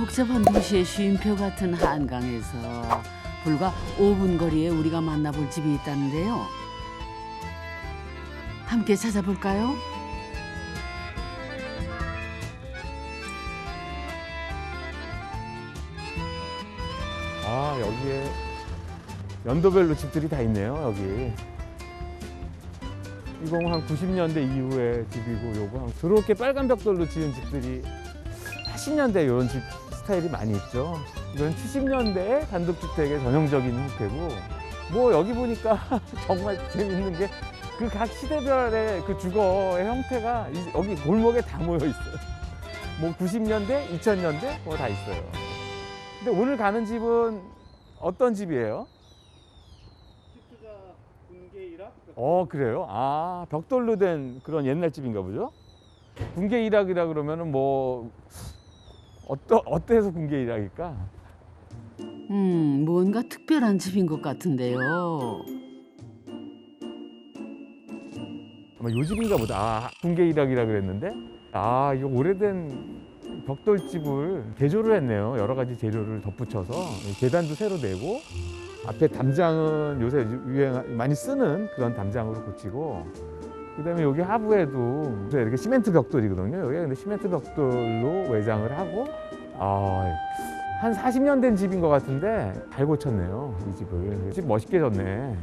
복잡한 도시의 쉼표 같은 한강에서 불과 5분 거리에 우리가 만나볼 집이 있다는데요. 함께 찾아볼까요? 아, 여기에 연도별로 집들이 다 있네요, 여기. 이건 한 90년대 이후의 집이고, 요거 한 저렇게 빨간 벽돌로 지은 집들이 80년대 이런 집 스타일이 많이 있죠. 이건 70년대 단독주택의 전형적인 형태고, 뭐 여기 보니까 정말 재밌는 게 그 각 시대별의 그 주거의 형태가 여기 골목에 다 모여 있어요. 뭐 90년대, 2000년대 뭐 다 있어요. 근데 오늘 가는 집은 어떤 집이에요? 시트가 군계 1학? 그래요? 아, 벽돌로 된 그런 옛날 집인가 보죠? 군계 일학이라 그러면은 뭐 어때서 군계 일학일까? 뭔가 특별한 집인 것 같은데요. 아마 요 집인가 보다. 아, 군계 일학이라 그랬는데, 아, 이거 오래된 벽돌집을 개조를 했네요. 여러 가지 재료를 덧붙여서 계단도 새로 내고, 앞에 담장은 요새 많이 쓰는 그런 담장으로 고치고, 그다음에 여기 하부에도 이렇게 시멘트 벽돌이거든요. 여기 근데 시멘트 벽돌로 외장을 하고, 한 40년 된 집인 것 같은데 잘 고쳤네요, 이 집을. 집 멋있게 졌네.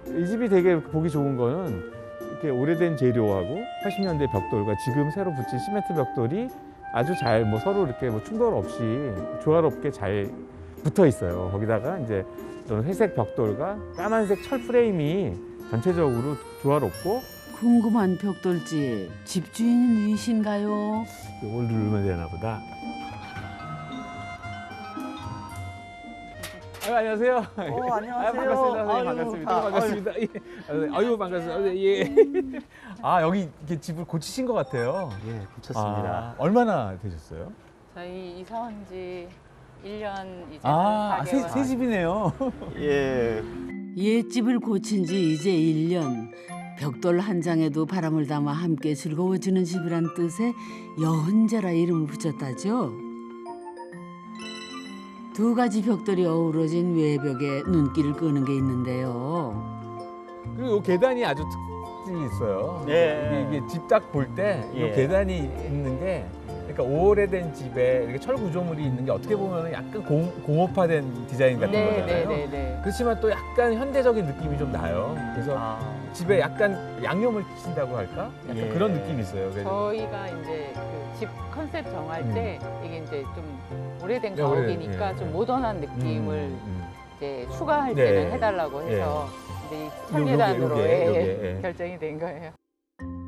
이 집이 되게 보기 좋은 거는 이렇게 오래된 재료하고 80년대 벽돌과 지금 새로 붙인 시멘트 벽돌이 아주 잘 뭐 서로 이렇게 뭐 충돌 없이 조화롭게 잘 붙어 있어요. 거기다가 이제 이런 회색 벽돌과 까만색 철 프레임이 전체적으로 조화롭고. 궁금한 벽돌집 집주인이신가요? 이걸 누르면 되나 보다. 안녕하세요. 안녕하세요. 반갑습니다. 선생님. 아유, 반갑습니다. 반갑습니다. 예. 아유, 반갑습니다. 예. 아, 여기 이렇게 집을 고치신 것 같아요. 예, 고쳤습니다. 얼마나 되셨어요? 저희 이사 온 지 1년 이제 새 집이네요. 예, 옛집을 고친 지 이제 1년. 벽돌 한 장에도 바람을 담아 함께 즐거워지는 집이란 뜻의 여흔제라 이름을 붙였다죠. 두 가지 벽돌이 어우러진 외벽에 눈길을 끄는 게 있는데요. 그리고 이 계단이 아주 특징이 있어요. 네. 이게 집 딱 볼 때 이 예. 계단이 있는 게, 그러니까 오래된 집에 이렇게 철 구조물이 있는 게 어떻게 보면 약간 공업화된 디자인 같은 거잖아요. 네네네. 그렇지만 또 약간 현대적인 느낌이 좀 나요. 그래서 집에 약간 양념을 친다고 할까? 약간 예. 그런 느낌이 있어요. 그래서 저희가 이제 그 집 컨셉 정할 때 이게 이제 좀 오래된 네, 가옥이니까 예, 좀 예. 모던한 느낌을 이제 추가할 네. 때는 해달라고 해서 이제 이 요게, 철계단으로 요게. 결정이 된 거예요.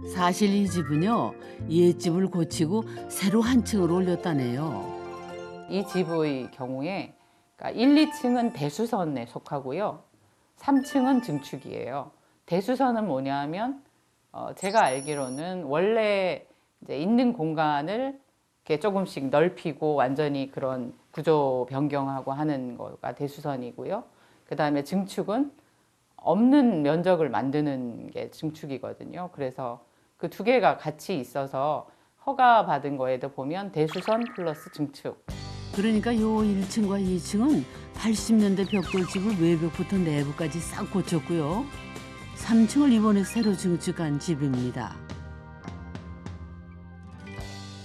사실 이 집은요, 옛집을 고치고 새로 한 층을 올렸다네요. 이 집의 경우에 그러니까 1, 2층은 대수선에 속하고요. 3층은 증축이에요. 대수선은 뭐냐면 제가 알기로는 원래 이제 있는 공간을 이렇게 조금씩 넓히고 완전히 그런 구조 변경하고 하는 거가 대수선이고요. 그다음에 증축은 없는 면적을 만드는 게 증축이거든요. 그래서 그 두 개가 같이 있어서 허가 받은 거에도 보면 대수선 플러스 증축. 그러니까 요 1층과 2층은 80년대 벽돌집을 외벽부터 내부까지 싹 고쳤고요. 3층을 이번에 새로 증축한 집입니다.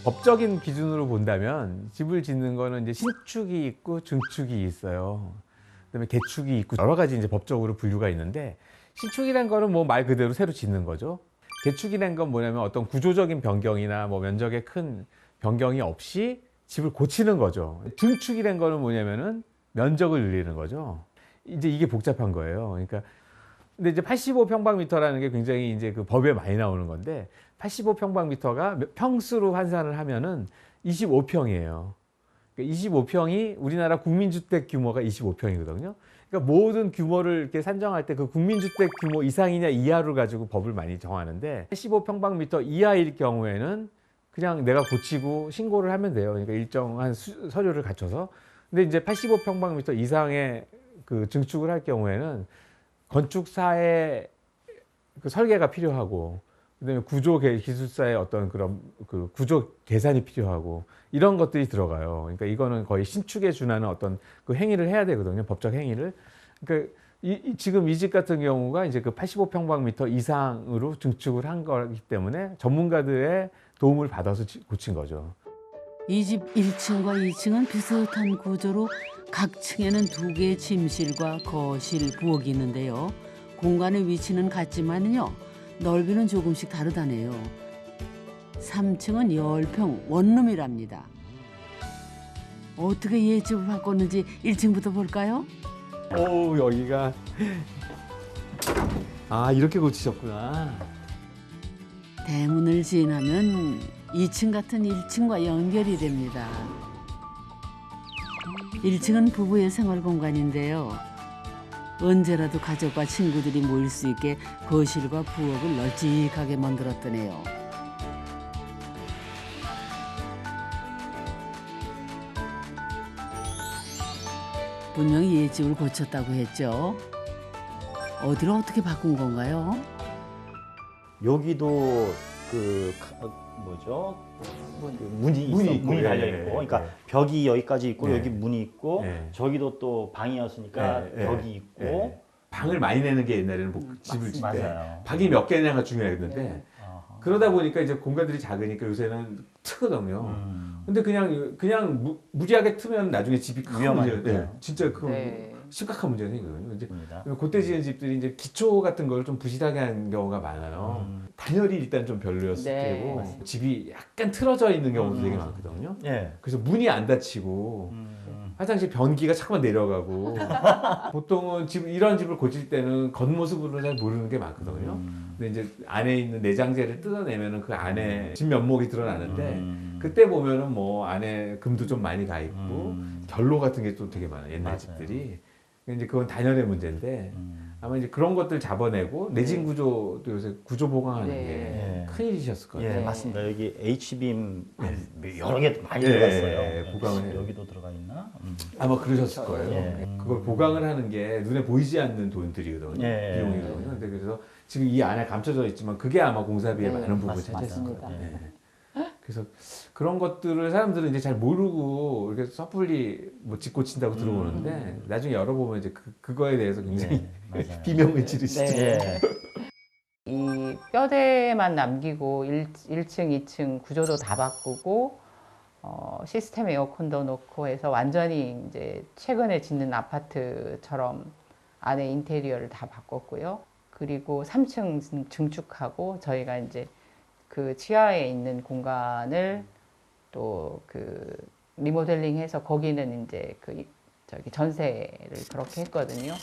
법적인 기준으로 본다면 집을 짓는 거는 이제 신축이 있고 증축이 있어요. 그다음에 개축이 있고 여러 가지 이제 법적으로 분류가 있는데, 신축이란 거는 뭐 말 그대로 새로 짓는 거죠. 개축이란 건 뭐냐면 어떤 구조적인 변경이나 뭐 면적의 큰 변경이 없이 집을 고치는 거죠. 증축이란 거는 뭐냐면은 면적을 늘리는 거죠. 이제 이게 복잡한 거예요. 그러니까 근데 이제 85평방미터라는 게 굉장히 이제 그 법에 많이 나오는 건데, 85평방미터가 평수로 환산을 하면은 25평이에요. 그러니까 25평이 우리나라 국민주택 규모가 25평이거든요. 그러니까 모든 규모를 이렇게 산정할 때 그 국민주택 규모 이상이냐 이하를 가지고 법을 많이 정하는데, 85평방미터 이하일 경우에는 그냥 내가 고치고 신고를 하면 돼요. 그러니까 일정한 서류를 갖춰서. 근데 이제 85평방미터 이상의 그 증축을 할 경우에는 건축사의 그 설계가 필요하고, 그다음에 기술사의 어떤 그런 그 구조 계산이 필요하고 이런 것들이 들어가요. 그러니까 이거는 거의 신축에 준하는 어떤 그 행위를 해야 되거든요. 법적 행위를. 그러니까 지금 이 집 같은 경우가 이제 그 85평방미터 이상으로 증축을 한 거기 때문에 전문가들의 도움을 받아서 고친 거죠. 이 집 1층과 2층은 비슷한 구조로 각 층에는 2개의 침실과 거실, 부엌이 있는데요. 공간의 위치는 같지만요. 넓이는 조금씩 다르다네요. 3층은 10평 원룸이랍니다. 어떻게 예집을 바꿨는지 1층부터 볼까요? 오, 여기가 이렇게 고치셨구나. 대문을 지나면 2층 같은 1층과 연결이 됩니다. 1층은 부부의 생활 공간인데요. 언제라도 가족과 친구들이 모일 수 있게 거실과 부엌을 널찍하게 만들었더네요. 분명히 예집을 고쳤다고 했죠. 어디로 어떻게 바꾼 건가요? 여기도 그 뭐죠? 그 문이 달려 있고, 그러니까 벽이 여기까지 있고 여기 문이 있고 저기도 또 방이었으니까 벽이 있고. 방을 많이 내는 게 옛날에는 집을 질 때 맞아요. 방이 몇 개냐가 중요했는데 그러다 보니까 이제 공간들이 작으니까 요새는 트거든요. 근데 그냥 무리하게 트면 나중에 집이 위험하니까요. 진짜 그 심각한 문제가 생기거든요. 이제 그때 지은 집들이 이제 기초 같은 걸 좀 부실하게 한 경우가 많아요. 단열이 일단 좀 별로였을 때고 집이 약간 틀어져 있는 경우도 되게 많거든요. 그래서 문이 안 닫히고 화장실 변기가 자꾸만 내려가고 보통은 이런 집을 고칠 때는 겉모습으로 잘 모르는 게 많거든요. 근데 이제 안에 있는 내장재를 뜯어내면은 그 안에 집 면목이 드러나는데 그때 보면은 뭐 안에 금도 좀 많이 가 있고 결로 같은 게 또 되게 많아요. 옛날 집들이. 이제 그건 단열의 문제인데 아마 이제 그런 것들 잡아내고 내진 구조도 요새 구조 보강하는 게 큰일이셨을 거예요. 맞습니다. 여기 H빔 여러 개 많이 들어갔어요. 보강을 여기도 들어가 있나? 아마 그러셨을 거예요. 그걸 보강을 하는 게 눈에 보이지 않는 돈들이거든요. 비용이거든요. 근데 그래서 지금 이 안에 감춰져 있지만 그게 아마 공사비의 많은 부분을 차지했을 거예요. 그래서 그런 것들을 사람들은 이제 잘 모르고 이렇게 섣불리 뭐 집 고친다고 들어오는데 나중에 열어보면 이제 그거에 대해서 굉장히 비명을 지르시죠. 이 뼈대만 남기고 1층, 2층 구조도 다 바꾸고 시스템 에어컨도 넣고 해서 완전히 이제 최근에 짓는 아파트처럼 안에 인테리어를 다 바꿨고요. 그리고 3층 증축하고 저희가 이제 그 지하에 있는 공간을 또 그 리모델링해서 거기는 이제 저기 전세를 그렇게 했거든요.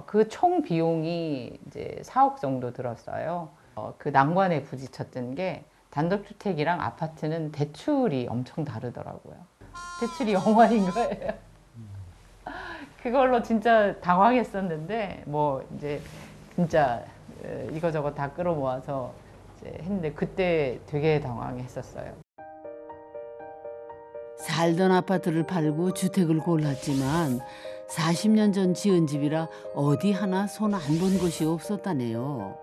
그 총 비용이 이제 4억 정도 들었어요. 그 난관에 부딪혔던 게 단독주택이랑 아파트는 대출이 엄청 다르더라고요. 대출이 0원인 거예요. 그걸로 진짜 당황했었는데 뭐 이제 진짜 이거저거 다 끌어모아서 했는데 그때 되게 당황했었어요. 살던 아파트를 팔고 주택을 골랐지만 40년 전 지은 집이라 어디 하나 손 안 본 곳이 없었다네요.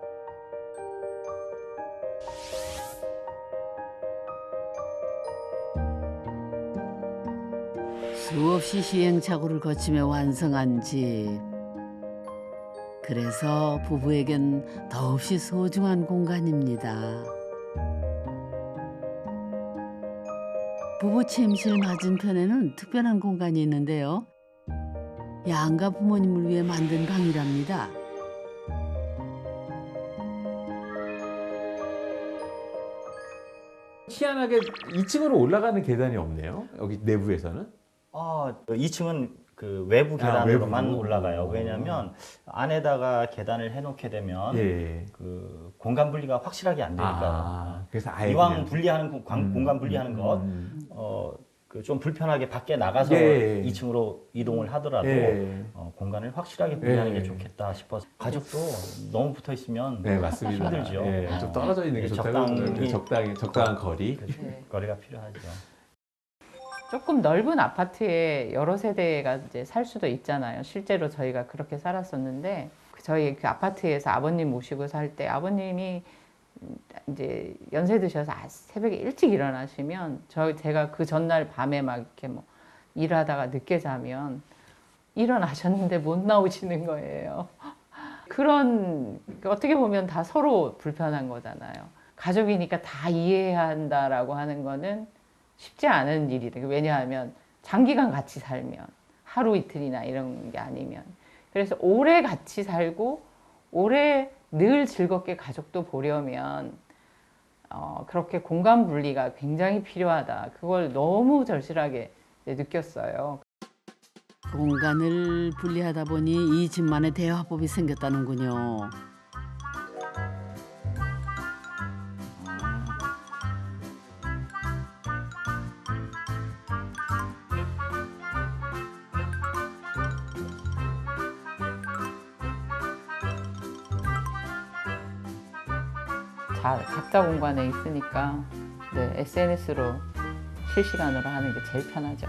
수없이 시행착오를 거치며 완성한 집. 그래서 부부에겐 더없이 소중한 공간입니다. 부부 침실 맞은편에는 특별한 공간이 있는데요. 양가 부모님을 위해 만든 방이랍니다. 희한하게 2층으로 올라가는 계단이 없네요. 여기 내부에서는. 2층은 그 외부 계단으로만 외부. 올라가요. 왜냐하면 안에다가 계단을 해놓게 되면 그 공간 분리가 확실하게 안 되니까. 그래서 아예 이왕 그냥. 분리하는 공간 분리하는 것, 그 좀 불편하게 밖에 나가서 2층으로 이동을 하더라도 공간을 확실하게 분리하는 게 좋겠다 싶어서 가족도 너무 붙어 있으면 맞습니다. 힘들죠. 좀 떨어져 있는 게 좋다고 적당한 거리. 거리가 필요하죠. 조금 넓은 아파트에 여러 세대가 이제 살 수도 있잖아요. 실제로 저희가 그렇게 살았었는데 저희 그 아파트에서 아버님 모시고 살 때 아버님이 이제 연세 드셔서 새벽에 일찍 일어나시면 제가 그 전날 밤에 막 이렇게 뭐 일하다가 늦게 자면 일어나셨는데 못 나오시는 거예요. 그런 어떻게 보면 다 서로 불편한 거잖아요. 가족이니까 다 이해해야 한다라고 하는 거는 쉽지 않은 일이래요. 왜냐하면 장기간 같이 살면 하루 이틀이나 이런 게 아니면 그래서 오래 같이 살고 오래 늘 즐겁게 가족도 보려면 그렇게 공간 분리가 굉장히 필요하다. 그걸 너무 절실하게 느꼈어요. 공간을 분리하다 보니 이 집만의 대화법이 생겼다는군요. 각자 공간에 있으니까 네, SNS로 실시간으로 하는 게 제일 편하죠.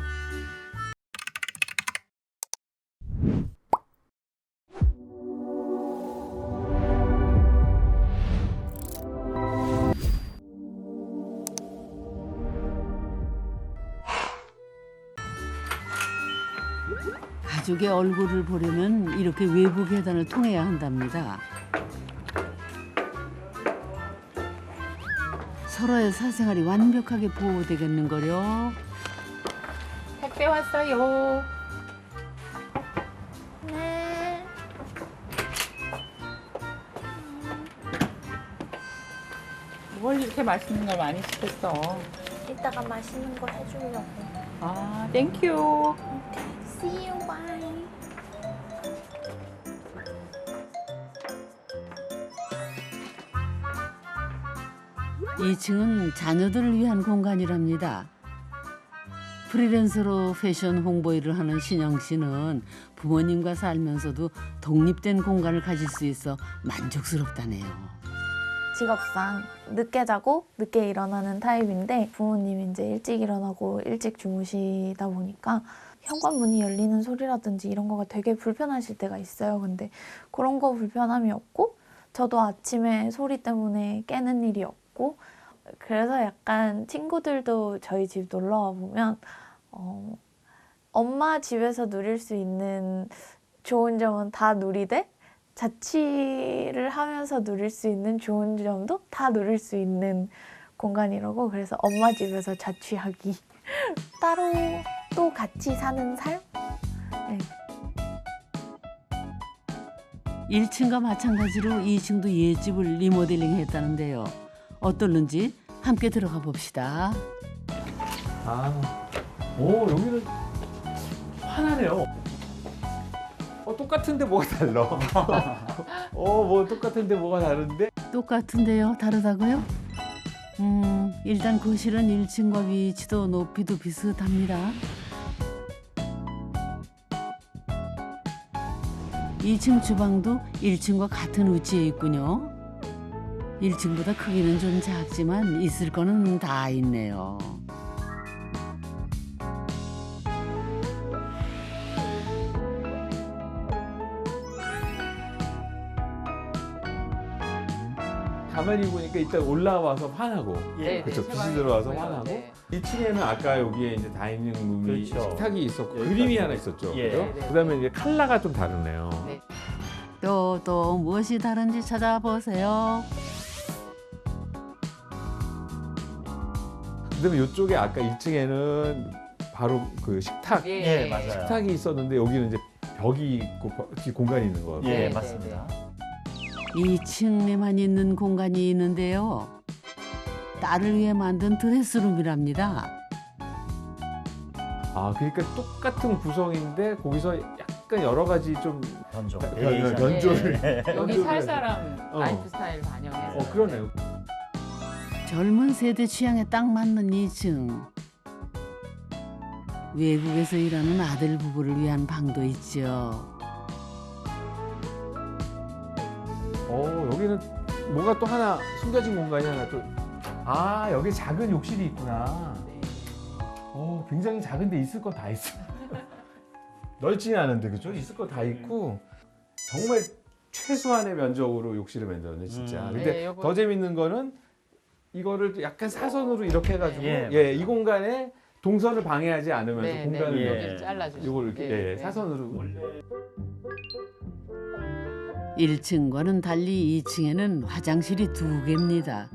가족의 얼굴을 보려면 이렇게 외부 계단을 통해야 한답니다. 서로의 사생활이 완벽하게 보호되겠는걸요. 택배 왔어요. 네. 뭘 이렇게 맛있는 걸 많이 시켰어? 이따가 맛있는 거 해주려고. 아, 땡큐. See you, bye. 2층은 자녀들을 위한 공간이랍니다. 프리랜서로 패션 홍보 일을 하는 신영 씨는 부모님과 살면서도 독립된 공간을 가질 수 있어 만족스럽다네요. 직업상 늦게 자고 늦게 일어나는 타입인데 부모님이 이제 일찍 일어나고 일찍 주무시다 보니까 현관문이 열리는 소리라든지 이런 거가 되게 불편하실 때가 있어요. 근데 그런 거 불편함이 없고 저도 아침에 소리 때문에 깨는 일이 없고 그래서 약간 친구들도 저희 집 놀러 와 보면 엄마 집에서 누릴 수 있는 좋은 점은 다 누리되 자취를 하면서 누릴 수 있는 좋은 점도 다 누릴 수 있는 공간이라고. 그래서 엄마 집에서 자취하기 따로 또 같이 사는 삶? 네. 1층과 마찬가지로 2층도 옛집을 리모델링 했다는데요. 어떨는지 함께 들어가 봅시다. 여기는 환하네요. 똑같은데 뭐가 달라? 뭐 똑같은데 뭐가 다른데? 똑같은데요? 다르다고요? 일단 거실은 1층과 위치도 높이도 비슷합니다. 2층 주방도 1층과 같은 위치에 있군요. 1층보다 크기는 좀 작지만 있을 거는 다 있네요. 가만히 보니까 일단 올라와서 화나고, 예, 그렇죠. 네, 빛이 들어와서 보여요. 화나고. 네. 2층에는 아까 여기에 이제 다이닝룸이 그렇죠. 식탁이 있었고 예, 그림이 그렇죠. 하나 있었죠. 예. 그죠? 네, 네. 그다음에 이제 컬러가 좀 다르네요. 네. 또 무엇이 다른지 찾아보세요. 그다음에 이쪽에 아까 1층에는 바로 그 식탁, 예, 맞아요. 식탁이 있었는데 여기는 이제 벽이 있고 공간이 있는 거고. 예, 네, 맞습니다. 2층에만 있는 공간이 있는데요. 딸을 위해 만든 드레스룸이랍니다. 그러니까 똑같은 구성인데 거기서 약간 여러 가지 좀 변조. 변조를. 예. 여기 살 사람 어. 라이프 스타일 반영해서. 그러네요. 젊은 세대 취향에 딱 맞는 2층. 외국에서 일하는 아들 부부를 위한 방도 있죠. 여기는 뭐가 또 하나 숨겨진 공간이 하나 또. 여기 작은 욕실이 있구나. 네. 굉장히 작은데 있을 거 다 있어. 넓지는 않은데 그죠? 있을 거 다 있고 정말 최소한의 면적으로 욕실을 만들었네 진짜. 근데 네, 요거- 더 재밌는 거는 이거를 약간 사선으로 이렇게 해가지고 예, 이 공간에 동선을 방해하지 않으면서 네, 공간을 네, 예. 여기를 잘라주시고 이걸 이렇게 네, 네. 사선으로 1층과는 달리 2층에는 화장실이 2개입니다.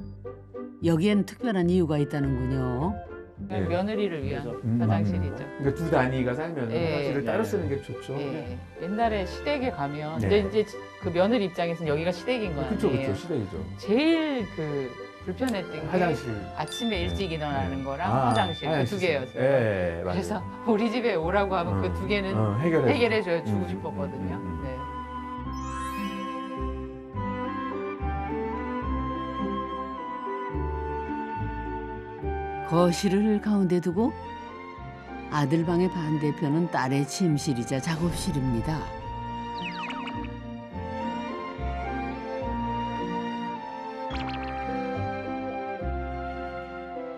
여기엔 특별한 이유가 있다는군요. 예. 며느리를 위한 그래서- 화장실이죠. 그러니까 두 단위가 살면 예. 화장실을 따로 예. 쓰는 게 좋죠. 예. 옛날에 시댁에 가면 네. 이제 그 며느리 입장에서는 여기가 시댁인 거 그렇죠, 아니에요. 그렇죠, 시댁이죠. 제일 그 불편했던 게 화장실. 아침에 일찍 일어나는 거랑 아, 화장실 그 두 화장실. 개였어요. 예, 맞아요. 그래서 우리 집에 오라고 하면 그 두 개는 해결해 주고 음, 싶었거든요. 음, 음. 네. 거실을 가운데 두고 아들 방의 반대편은 딸의 침실이자 작업실입니다.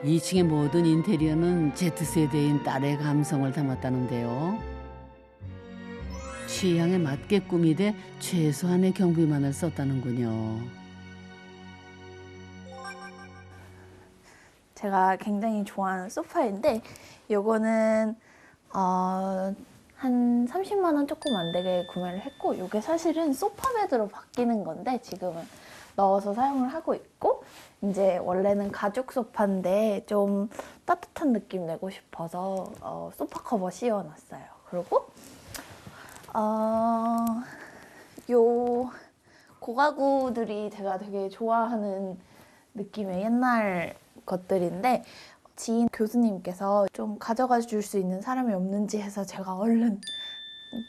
이 2층의 모든 인테리어는 Z세대인 딸의 감성을 담았다는데요. 취향에 맞게 꾸미되 최소한의 경비만을 썼다는군요. 제가 굉장히 좋아하는 소파인데 요거는 한 30만 원 조금 안 되게 구매를 했고 이게 사실은 소파 베드로 바뀌는 건데 지금은 넣어서 사용을 하고 있고 이제 원래는 가죽 소파인데 좀 따뜻한 느낌 내고 싶어서 소파 커버 씌워놨어요. 그리고 요 고가구들이 제가 되게 좋아하는 느낌의 옛날 것들인데 지인 교수님께서 좀 가져가 줄 수 있는 사람이 없는지 해서 제가 얼른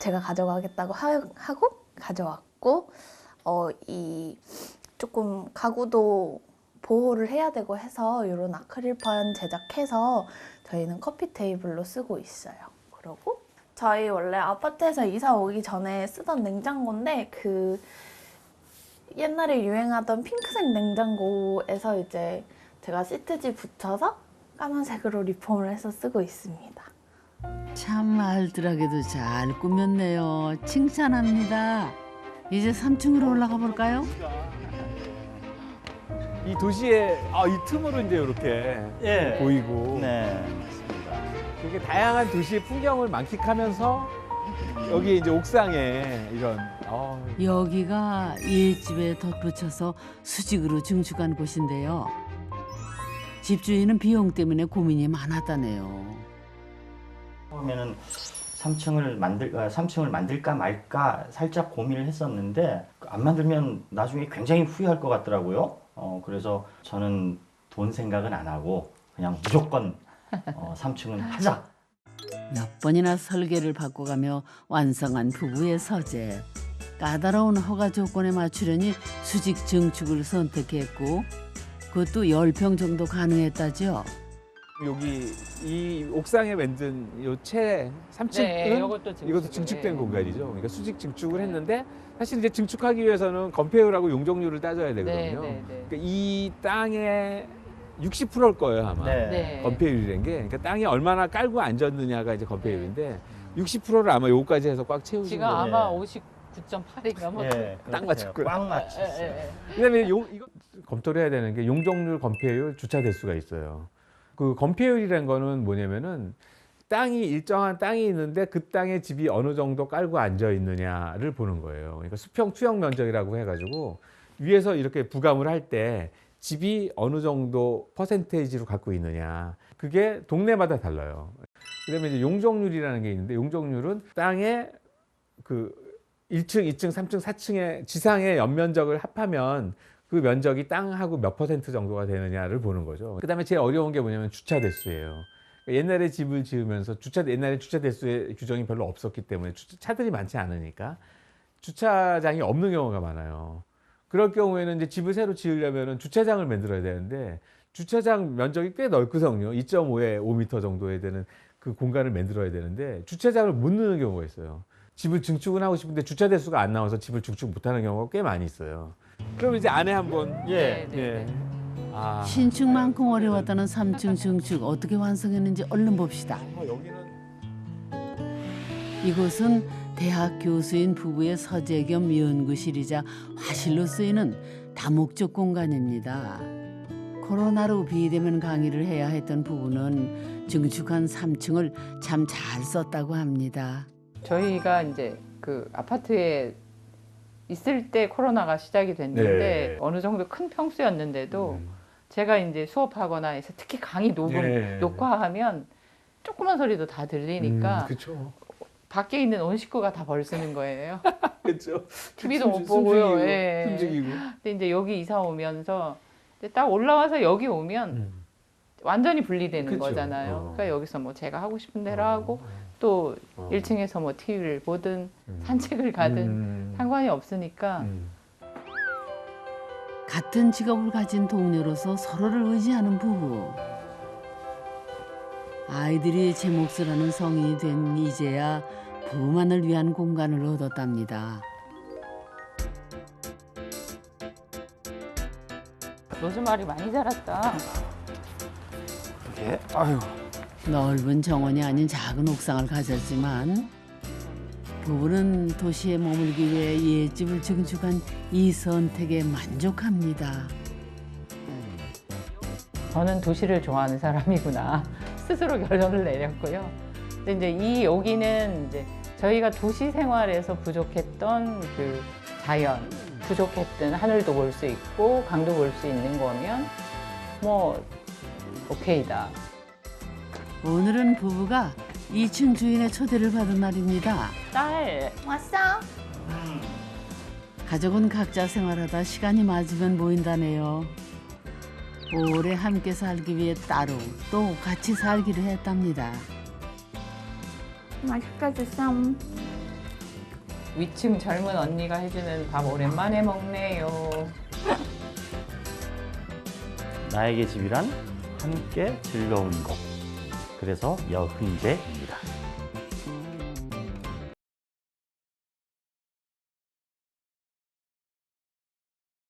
제가 가져가겠다고 하고 가져왔고 이 조금 가구도 보호를 해야 되고 해서 이런 아크릴판 제작해서 저희는 커피 테이블로 쓰고 있어요. 그리고 저희 원래 아파트에서 이사 오기 전에 쓰던 냉장고인데 그 옛날에 유행하던 핑크색 냉장고에서 이제 제가 시트지 붙여서 까만색으로 리폼을 해서 쓰고 있습니다. 참 알뜰하게도 잘 꾸몄네요. 칭찬합니다. 이제 3층으로 올라가 볼까요? 이 도시의 이 틈으로 이제 이렇게 예. 보이고 네, 맞습니다. 되게 다양한 도시의 풍경을 만끽하면서 여기 이제 옥상에 이런 여기가 옛집에 덧붙여서 수직으로 증축한 곳인데요. 집주인은 비용 때문에 고민이 많았다네요. 처음에는 3층을 만들까 말까 살짝 고민을 했었는데 안 만들면 나중에 굉장히 후회할 것 같더라고요. 그래서 저는 돈 생각은 안 하고 그냥 무조건 3층은 하자. 몇 번이나 설계를 바꿔가며 완성한 부부의 서재. 까다로운 허가 조건에 맞추려니 수직 증축을 선택했고 그것도 10평 정도 가능했다죠. 여기 이 옥상에 만든 요채 3층은 네, 이것도 이것도 증축된 예. 공간이죠. 그러니까 수직 증축을 했는데 사실 이제 증축하기 위해서는 건폐율하고 용적률을 따져야 되거든요. 네, 네, 네. 그러니까 이 땅의 60%일 거예요 아마. 네. 건폐율이라는 게 그러니까 땅이 얼마나 깔고 앉았느냐가 이제 건폐율인데 60%를 아마 요거까지 해서 꽉 채우신 지금 거예요. 아마 네. 59.8인가 뭐. 예, 딱 맞췄고요. 꽉 맞췄어요. 예, 예, 예. 그다음에 이거 검토를 해야 되는 게 용적률, 건폐율, 주차 대수가 있어요. 그 건폐율이라는 거는 뭐냐면은 땅이 일정한 땅이 있는데 그 땅에 집이 어느 정도 깔고 앉아 있느냐를 보는 거예요. 그러니까 수평 투영 면적이라고 해가지고 위에서 이렇게 부감을 할 때 집이 어느 정도 퍼센테이지로 갖고 있느냐. 그게 동네마다 달라요. 그다음에 이제 용적률이라는 게 있는데 용적률은 땅에 그 1층, 2층, 3층, 4층의 지상의 연면적을 합하면 그 면적이 땅하고 몇 퍼센트 정도가 되느냐를 보는 거죠. 그다음에 제일 어려운 게 뭐냐면 주차 대수예요. 옛날에 집을 지으면서 옛날에 주차 대수의 규정이 별로 없었기 때문에 차들이 많지 않으니까 주차장이 없는 경우가 많아요. 그럴 경우에는 이제 집을 새로 지으려면 주차장을 만들어야 되는데 주차장 면적이 꽤 넓거든요. 2.5에 5m 정도에 되는 그 공간을 만들어야 되는데 주차장을 못 넣는 경우가 있어요. 집을 증축은 하고 싶은데 주차 대수가 안 나와서 집을 증축 못하는 경우가 꽤 많이 있어요. 그럼 이제 안에 한번 예. 네, 네. 아. 신축만큼 어려웠다는 3층 증축 어떻게 완성했는지 얼른 봅시다. 여기는 이곳은 대학 교수인 부부의 서재 겸 연구실이자 화실로 쓰이는 다목적 공간입니다. 코로나로 비대면 강의를 해야 했던 부부는 증축한 3층을 참 잘 썼다고 합니다. 저희가 이제 그 아파트에 있을 때 코로나가 시작이 됐는데 네. 어느 정도 큰 평수였는데도 제가 이제 수업하거나 해서 특히 강의 녹화하면 조그만 소리도 다 들리니까 그렇죠. 밖에 있는 온 식구가 다 벌쓰는 거예요. 그렇죠. TV도 못 보고요. 예. 숨죽이고. 근데 이제 여기 이사 오면서 이제 딱 올라와서 여기 오면 완전히 분리되는 그쵸. 거잖아요. 그러니까 여기서 뭐 제가 하고 싶은 대로 하고 또 1층에서 뭐 TV를 보든 산책을 가든 상관이 없으니까 같은 직업을 가진 동료로서 서로를 의지하는 부부. 아이들이 제 몫을 하는 성인이 된 이제야 부부만을 위한 공간을 얻었답니다. 로즈마리 많이 자랐다. 예. 아유. 넓은 정원이 아닌 작은 옥상을 가졌지만 부부는 도시에 머물기 위해 옛집을 증축한 이 선택에 만족합니다. 저는 도시를 좋아하는 사람이구나 스스로 결론을 내렸고요. 근데 이제 이 여기는 이제 저희가 도시 생활에서 부족했던 그 자연, 부족했던 하늘도 볼 수 있고 강도 볼 수 있는 거면 뭐 오케이다. 오늘은 부부가 2층 주인의 초대를 받은 날입니다. 딸, 왔어? 가족은 각자 생활하다 시간이 맞으면 모인다네요. 오래 함께 살기 위해 따로 또 같이 살기로 했답니다. 맛있게 드셔. 위층 젊은 언니가 해주는 밥 오랜만에 먹네요. 나에게 집이란 함께 즐거운 곳. 그래서 여흥제입니다.